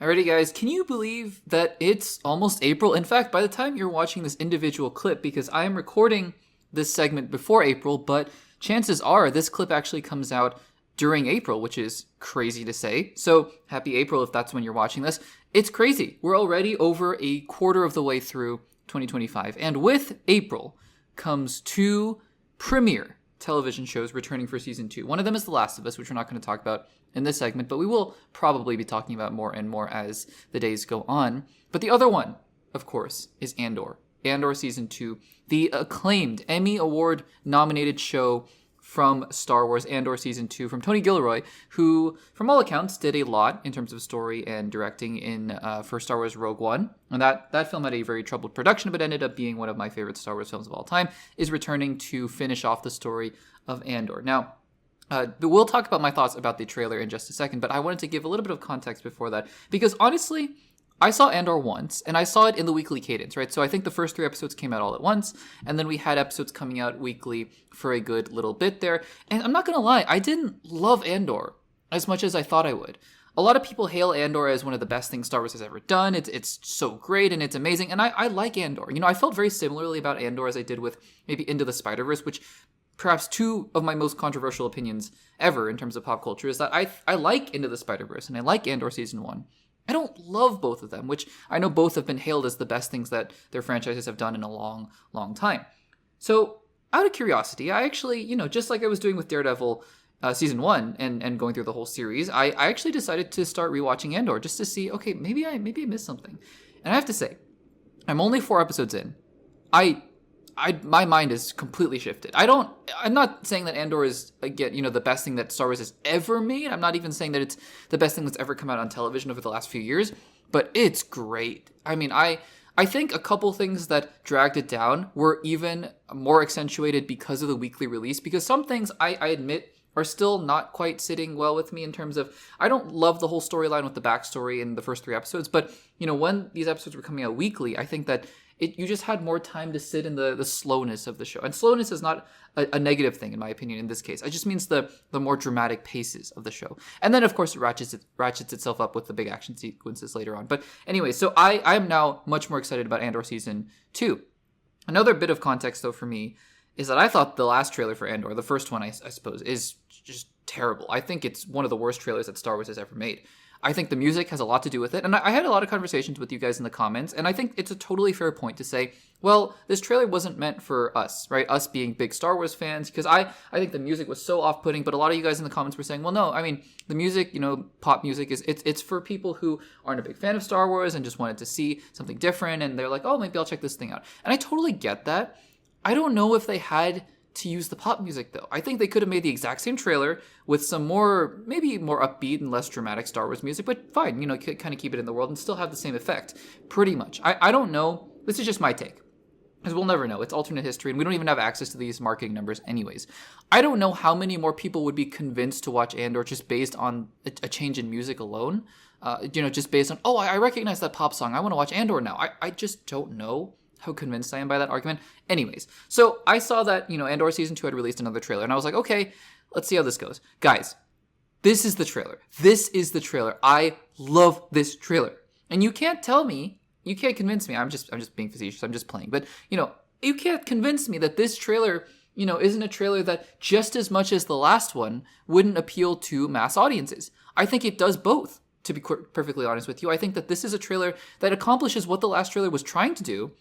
Alrighty, guys, can you believe that it's almost April? In fact, by the time you're watching this individual clip, because I am recording this segment before April, but chances are this clip actually comes out during April, which is crazy to say. So happy April if that's when you're watching this. It's crazy. We're already over a quarter of the way through 2025. And with April comes two premiere television shows returning for season 2. One of them is The Last of Us, which we're not going to talk about in this segment, but we will probably be talking about more and more as the days go on. But the other one, of course, is Andor. Andor season 2, the acclaimed Emmy Award nominated show from Star Wars, Andor season 2, from Tony Gilroy, who, from all accounts, did a lot in terms of story and directing for Star Wars Rogue One. And that film had a very troubled production, but ended up being one of my favorite Star Wars films of all time, is returning to finish off the story of Andor. Now, we'll talk about my thoughts about the trailer in just a second, but I wanted to give a little bit of context before that, because honestly, I saw Andor once, and I saw it in the weekly cadence, right? So I think the first 3 episodes came out all at once, and then we had episodes coming out weekly for a good little bit there. And I'm not going to lie, I didn't love Andor as much as I thought I would. A lot of people hail Andor as one of the best things Star Wars has ever done. It's so great, and it's amazing, and I like Andor. You know, I felt very similarly about Andor as I did with maybe Into the Spider-Verse, which perhaps 2 of my most controversial opinions ever in terms of pop culture is that I like Into the Spider-Verse, and I like Andor Season 1. I don't love both of them, which I know both have been hailed as the best things that their franchises have done in a long, long time. So, out of curiosity, I actually, you know, just like I was doing with Daredevil Season 1 and going through the whole series, I actually decided to start rewatching Andor just to see, okay, maybe I missed something. And I have to say, I'm only 4 episodes in. My mind is completely shifted. I'm not saying that Andor is, again, you know, the best thing that Star Wars has ever made. I'm not even saying that it's the best thing that's ever come out on television over the last few years, but it's great. I mean, I think a couple things that dragged it down were even more accentuated because of the weekly release, because some things I admit are still not quite sitting well with me in terms of, I don't love the whole storyline with the backstory in the first 3 episodes, but, you know, when these episodes were coming out weekly, I think that you just had more time to sit in the slowness of the show. And slowness is not a negative thing, in my opinion, in this case. It just means the more dramatic paces of the show. And then, of course, it ratchets itself up with the big action sequences later on. But anyway, so I am now much more excited about Andor Season 2. Another bit of context, though, for me, is that I thought the last trailer for Andor, the first one, I suppose, is just terrible. I think it's one of the worst trailers that Star Wars has ever made. I think the music has a lot to do with it. And I had a lot of conversations with you guys in the comments, and I think it's a totally fair point to say, well, this trailer wasn't meant for us, right? Us being big Star Wars fans, because I think the music was so off-putting, but a lot of you guys in the comments were saying, well, no, I mean, the music, you know, pop music, it's for people who aren't a big fan of Star Wars and just wanted to see something different, and they're like, oh, maybe I'll check this thing out. And I totally get that. I don't know if they had to use the pop music, though. I think they could have made the exact same trailer with some maybe more upbeat and less dramatic Star Wars music, but fine, you know, kind of keep it in the world and still have the same effect, pretty much. I don't know. This is just my take, because we'll never know. It's alternate history, and we don't even have access to these marketing numbers anyways. I don't know how many more people would be convinced to watch Andor just based on a change in music alone. You know, just based on, oh, I recognize that pop song. I want to watch Andor now. I just don't know how convinced I am by that argument. Anyways, so I saw that, you know, Andor Season 2 had released another trailer, and I was like, okay, let's see how this goes. Guys, this is the trailer. This is the trailer. I love this trailer. And you can't tell me, you can't convince me, I'm just being facetious, I'm just playing, but, you know, you can't convince me that this trailer, you know, isn't a trailer that just as much as the last one wouldn't appeal to mass audiences. I think it does both, to be perfectly honest with you. I think that this is a trailer that accomplishes what the last trailer was trying to do,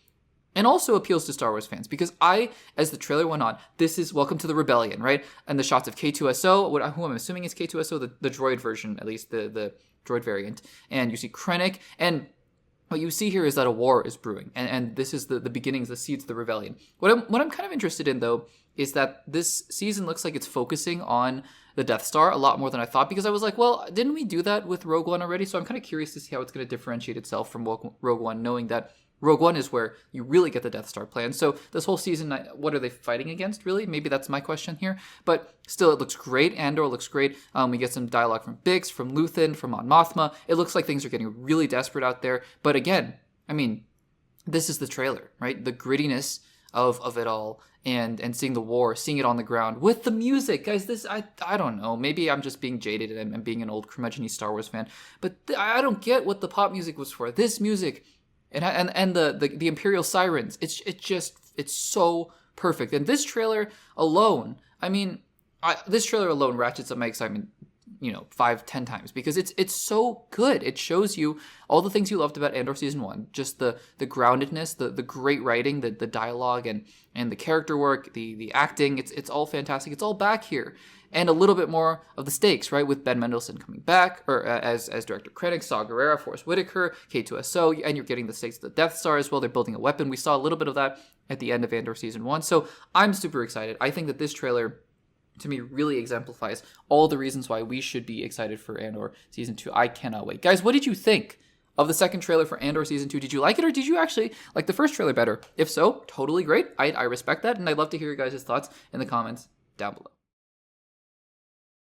and also appeals to Star Wars fans, because as the trailer went on, this is Welcome to the Rebellion, right? And the shots of K2SO, who I'm assuming is K2SO, the droid version, at least the droid variant. And you see Krennic, and what you see here is that a war is brewing, and this is the beginnings, the seeds of the rebellion. What I'm kind of interested in, though, is that this season looks like it's focusing on the Death Star a lot more than I thought, because I was like, well, didn't we do that with Rogue One already? So I'm kind of curious to see how it's going to differentiate itself from Rogue One, knowing that Rogue One is where you really get the Death Star plan. So this whole season, what are they fighting against, really? Maybe that's my question here. But still, it looks great. Andor looks great. We get some dialogue from Bix, from Luthen, from Mon Mothma. It looks like things are getting really desperate out there. But again, I mean, this is the trailer, right? The grittiness of it all, and seeing the war, seeing it on the ground with the music, guys. This I don't know. Maybe I'm just being jaded and being an old curmudgeon Star Wars fan, but I don't get what the pop music was for. This music, and the Imperial sirens. It's so perfect. And this trailer alone, I mean, this trailer alone ratchets up my excitement, 5-10 times, because it's so good. It shows you all the things you loved about Andor season 1, just the groundedness, the great writing, the dialogue, and the character work, the acting. It's all fantastic. It's all back here, and a little bit more of the stakes, right? With Ben Mendelsohn coming back, or as director Krennic, Saw Gerrera, Forrest Whitaker, K2SO, and you're getting the stakes of the Death Star as well. They're building a weapon. We saw a little bit of that at the end of Andor season 1, so I'm super excited. I think that this trailer, to me, really exemplifies all the reasons why we should be excited for Andor Season 2. I cannot wait. Guys, what did you think of the second trailer for Andor Season 2? Did you like it, or did you actually like the first trailer better? If so, totally great. I respect that, and I'd love to hear your guys' thoughts in the comments down below.